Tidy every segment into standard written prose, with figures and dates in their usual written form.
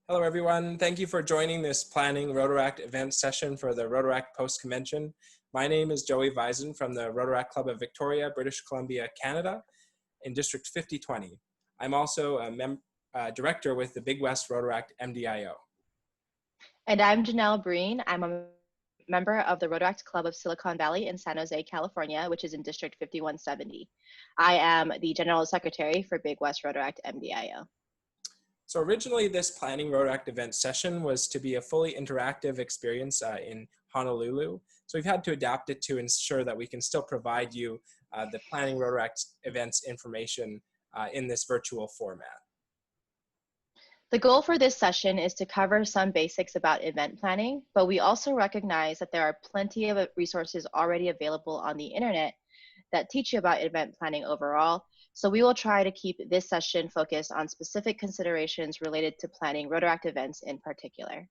Hello, everyone. Thank you for joining this planning Rotaract event session for the Rotaract Post-Convention. My name is Joey Vaesen from the Rotaract Club of Victoria, British Columbia, Canada, in District 5020. I'm also a director with the Big West Rotaract MDIO. And I'm Janel Breen. I'm a member of the Rotaract Club of Silicon Valley in San Jose, California, which is in District 5170. I am the General Secretary for Big West Rotaract MDIO. So originally this planning Rotaract event session was to be a fully interactive experience in Honolulu. So we've had to adapt it to ensure that we can still provide you the planning Rotaract events information in this virtual format. The goal for this session is to cover some basics about event planning, but we also recognize that there are plenty of resources already available on the internet that teach you about event planning overall. So we will try to keep this session focused on specific considerations related to planning Rotaract events in particular.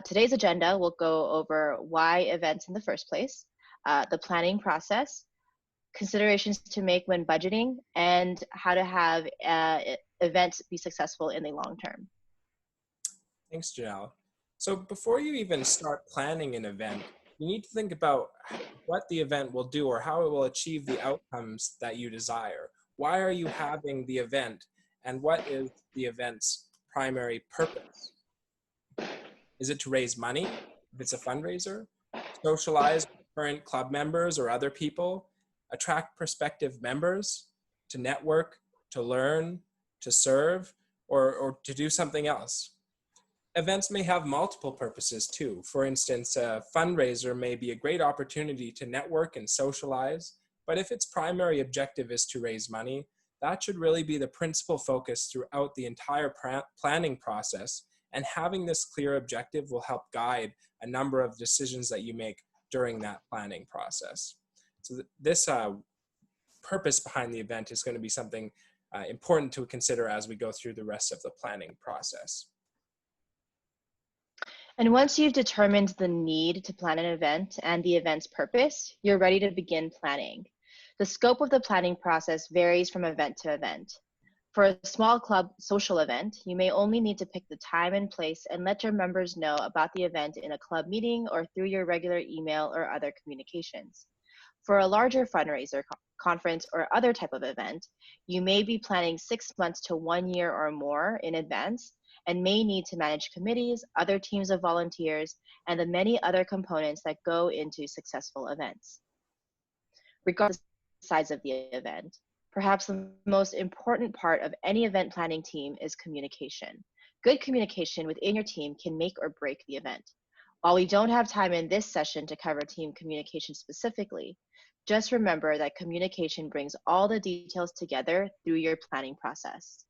Today's agenda will go over why events in the first place, the planning process, considerations to make when budgeting, and how to have events be successful in the long term. Thanks, Janelle. So before you even start planning an event, you need to think about what the event will do or how it will achieve the outcomes that you desire. Why are you having the event, and what is the event's primary purpose? Is it to raise money, if it's a fundraiser, socialize with current club members or other people, attract prospective members, to network, to learn, to serve, or to do something else? Events may have multiple purposes too. For instance, a fundraiser may be a great opportunity to network and socialize, but if its primary objective is to raise money, that should really be the principal focus throughout the entire planning process, and having this clear objective will help guide a number of decisions that you make during that planning process. So this purpose behind the event is going to be something important to consider as we go through the rest of the planning process. And once you've determined the need to plan an event and the event's purpose, you're ready to begin planning. The scope of the planning process varies from event to event. For a small club social event, you may only need to pick the time and place and let your members know about the event in a club meeting or through your regular email or other communications. For a larger fundraiser, conference, or other type of event, you may be planning 6 months to 1 year or more in advance, and may need to manage committees, other teams of volunteers, and the many other components that go into successful events. Regardless of the size of the event, perhaps the most important part of any event planning team is communication. Good communication within your team can make or break the event. While we don't have time in this session to cover team communication specifically, just remember that communication brings all the details together through your planning process.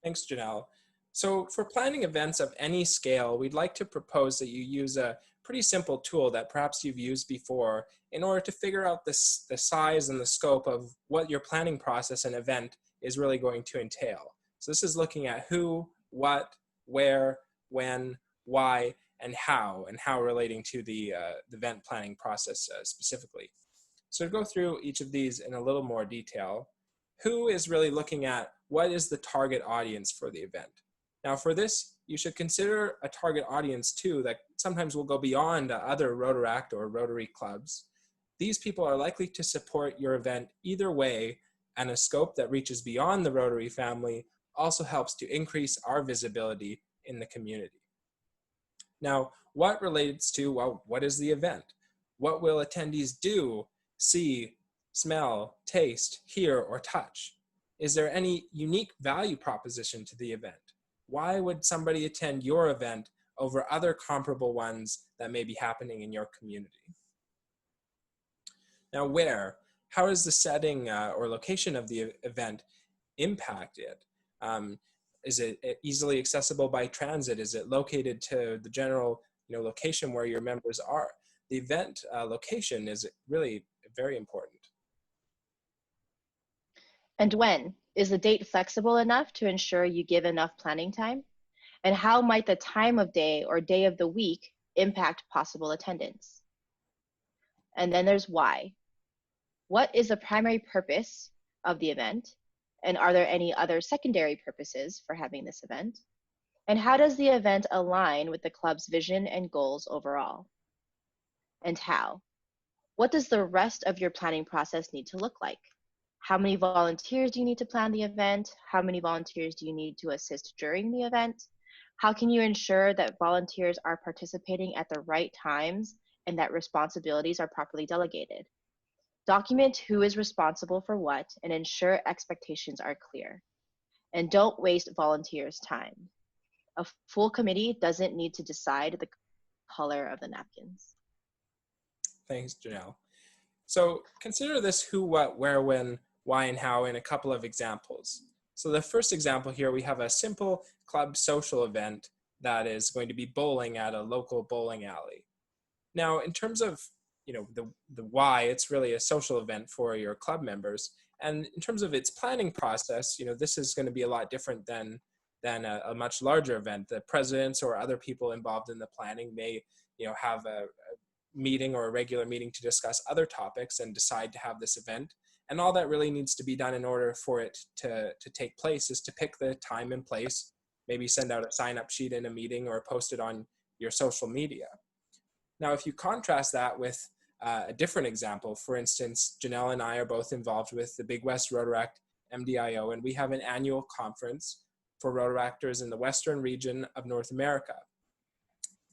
Thanks, Janelle. So for planning events of any scale, we'd like to propose that you use a pretty simple tool that perhaps you've used before in order to figure out the size and the scope of what your planning process and event is really going to entail. So this is looking at who, what, where, when, why, and how relating to the event planning process specifically. So to go through each of these in a little more detail, who is really looking at what is the target audience for the event? Now for this, you should consider a target audience too that sometimes will go beyond other Rotaract or Rotary clubs. These people are likely to support your event either way, and a scope that reaches beyond the Rotary family also helps to increase our visibility in the community. Now, what relates to, well, what is the event? What will attendees do, see, smell, taste, hear, or touch? Is there any unique value proposition to the event? Why would somebody attend your event over other comparable ones that may be happening in your community? Now, where? How is the setting or location of the event impacted? Is it easily accessible by transit? Is it located to the general location where your members are? The event location is really very important. And when? Is the date flexible enough to ensure you give enough planning time? And how might the time of day or day of the week impact possible attendance? And then there's why. What is the primary purpose of the event? And are there any other secondary purposes for having this event? And how does the event align with the club's vision and goals overall? And how? What does the rest of your planning process need to look like? How many volunteers do you need to plan the event? How many volunteers do you need to assist during the event? How can you ensure that volunteers are participating at the right times and that responsibilities are properly delegated? Document who is responsible for what and ensure expectations are clear. And don't waste volunteers' time. A full committee doesn't need to decide the color of the napkins. Thanks, Janelle. So consider this who, what, where, when, why, and how in a couple of examples. So the first example here, we have a simple club social event that is going to be bowling at a local bowling alley. Now, in terms of the why, it's really a social event for your club members. And in terms of its planning process, this is going to be a lot different than a much larger event. The presidents or other people involved in the planning may have a meeting or a regular meeting to discuss other topics and decide to have this event. And all that really needs to be done in order for it to take place is to pick the time and place, maybe send out a sign-up sheet in a meeting or post it on your social media. Now, if you contrast that with a different example, for instance, Janelle and I are both involved with the Big West Rotaract MDIO, and we have an annual conference for Rotaractors in the Western region of North America.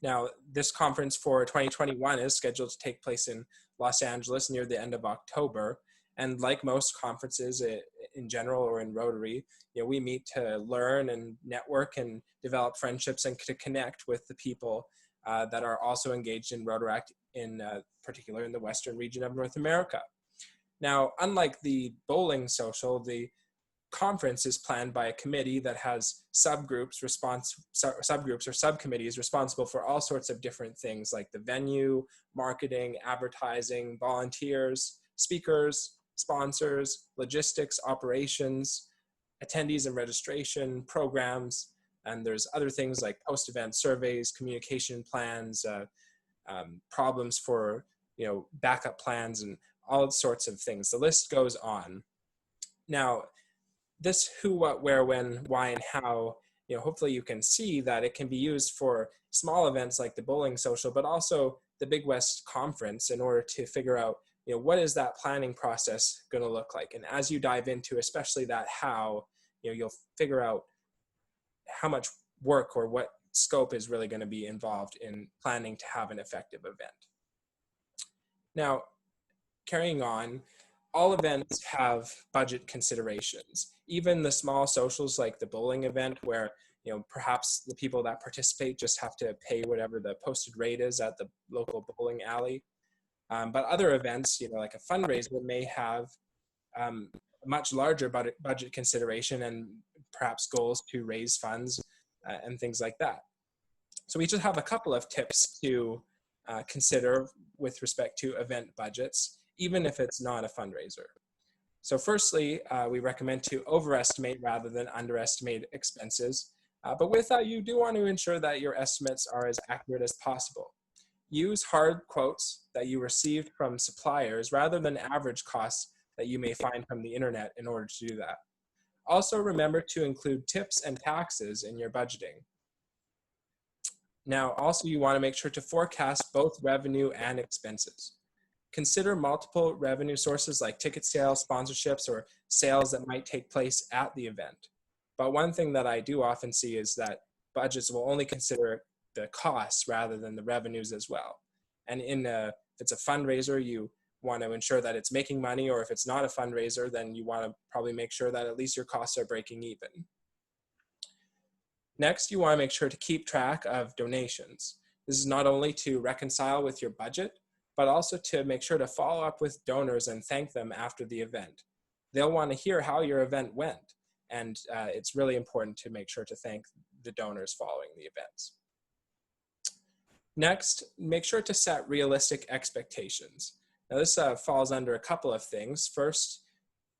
Now, this conference for 2021 is scheduled to take place in Los Angeles near the end of October. And like most conferences in general or in Rotary, we meet to learn and network and develop friendships and to connect with the people that are also engaged in Rotaract, in particular in the Western region of North America. Now, unlike the bowling social, the conference is planned by a committee that has subgroups or subcommittees responsible for all sorts of different things like the venue, marketing, advertising, volunteers, speakers, sponsors, logistics, operations, attendees and registration, programs, and there's other things like post-event surveys, communication plans, problems for backup plans, and all sorts of things. The list goes on. Now, this who, what, where, when, why, and how, hopefully you can see that it can be used for small events like the bowling social, but also the Big West Conference in order to figure out, what is that planning process going to look like? And as you dive into, especially that how, you'll figure out how much work or what scope is really going to be involved in planning to have an effective event. Now, carrying on, all events have budget considerations. Even the small socials like the bowling event where perhaps the people that participate just have to pay whatever the posted rate is at the local bowling alley. But other events, like a fundraiser, may have a much larger budget consideration and perhaps goals to raise funds and things like that. So we just have a couple of tips to consider with respect to event budgets, even if it's not a fundraiser. So firstly, we recommend to overestimate rather than underestimate expenses. But with that, you do want to ensure that your estimates are as accurate as possible. Use hard quotes that you received from suppliers rather than average costs that you may find from the internet in order to do that. Also remember to include tips and taxes in your budgeting. Now, also you want to make sure to forecast both revenue and expenses. Consider multiple revenue sources like ticket sales, sponsorships, or sales that might take place at the event. But one thing that I do often see is that budgets will only consider the costs rather than the revenues as well. And if it's a fundraiser, you want to ensure that it's making money, or if it's not a fundraiser, then you want to probably make sure that at least your costs are breaking even. Next, you want to make sure to keep track of donations. This is not only to reconcile with your budget, but also to make sure to follow up with donors and thank them after the event. They'll want to hear how your event went, and it's really important to make sure to thank the donors following the events. Next, make sure to set realistic expectations. Now this falls under a couple of things. First,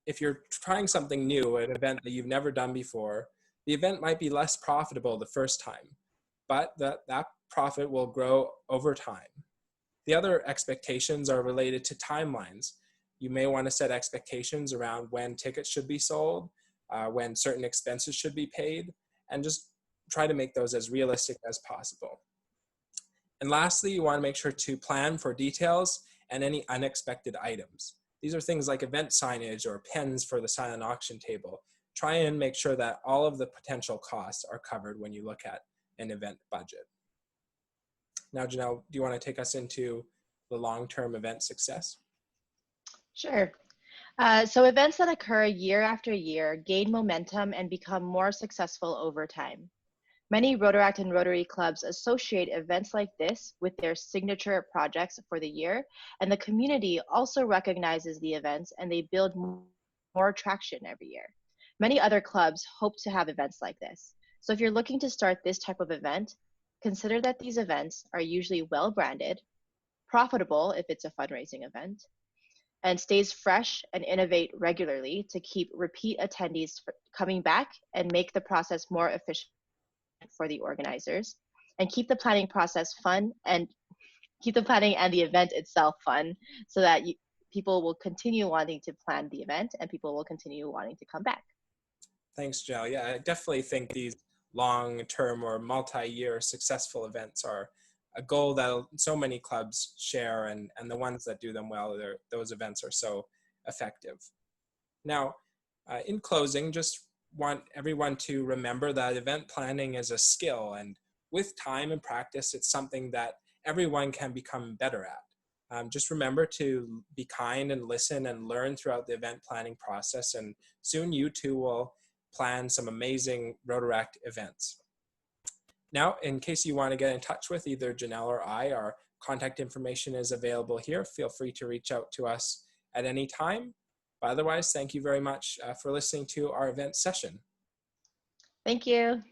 if you're trying something new, an event that you've never done before, the event might be less profitable the first time, but that profit will grow over time. The other expectations are related to timelines. You may want to set expectations around when tickets should be sold, when certain expenses should be paid, and just try to make those as realistic as possible. And lastly, you want to make sure to plan for details and any unexpected items. These are things like event signage or pens for the silent auction table. Try and make sure that all of the potential costs are covered when you look at an event budget. Now, Janelle, do you want to take us into the long-term event success? Sure. So events that occur year after year gain momentum and become more successful over time. Many Rotaract and Rotary clubs associate events like this with their signature projects for the year, and the community also recognizes the events and they build more traction every year. Many other clubs hope to have events like this. So if you're looking to start this type of event, consider that these events are usually well branded, profitable if it's a fundraising event, and stays fresh and innovate regularly to keep repeat attendees coming back and make the process more efficient for the organizers, and keep the planning process fun and keep the planning and the event itself fun so that people will continue wanting to plan the event and people will continue wanting to come back. Thanks, Janelle. Yeah, I definitely think these long-term or multi-year successful events are a goal that so many clubs share, and the ones that do them well, those events are so effective. Now, in closing, just want everyone to remember that event planning is a skill, and with time and practice, it's something that everyone can become better at. Just remember to be kind and listen and learn throughout the event planning process, and soon you too will plan some amazing Rotaract events. Now, in case you want to get in touch with either Janelle or I, our contact information is available here. Feel free to reach out to us at any time. But otherwise, thank you very much for listening to our event session. Thank you.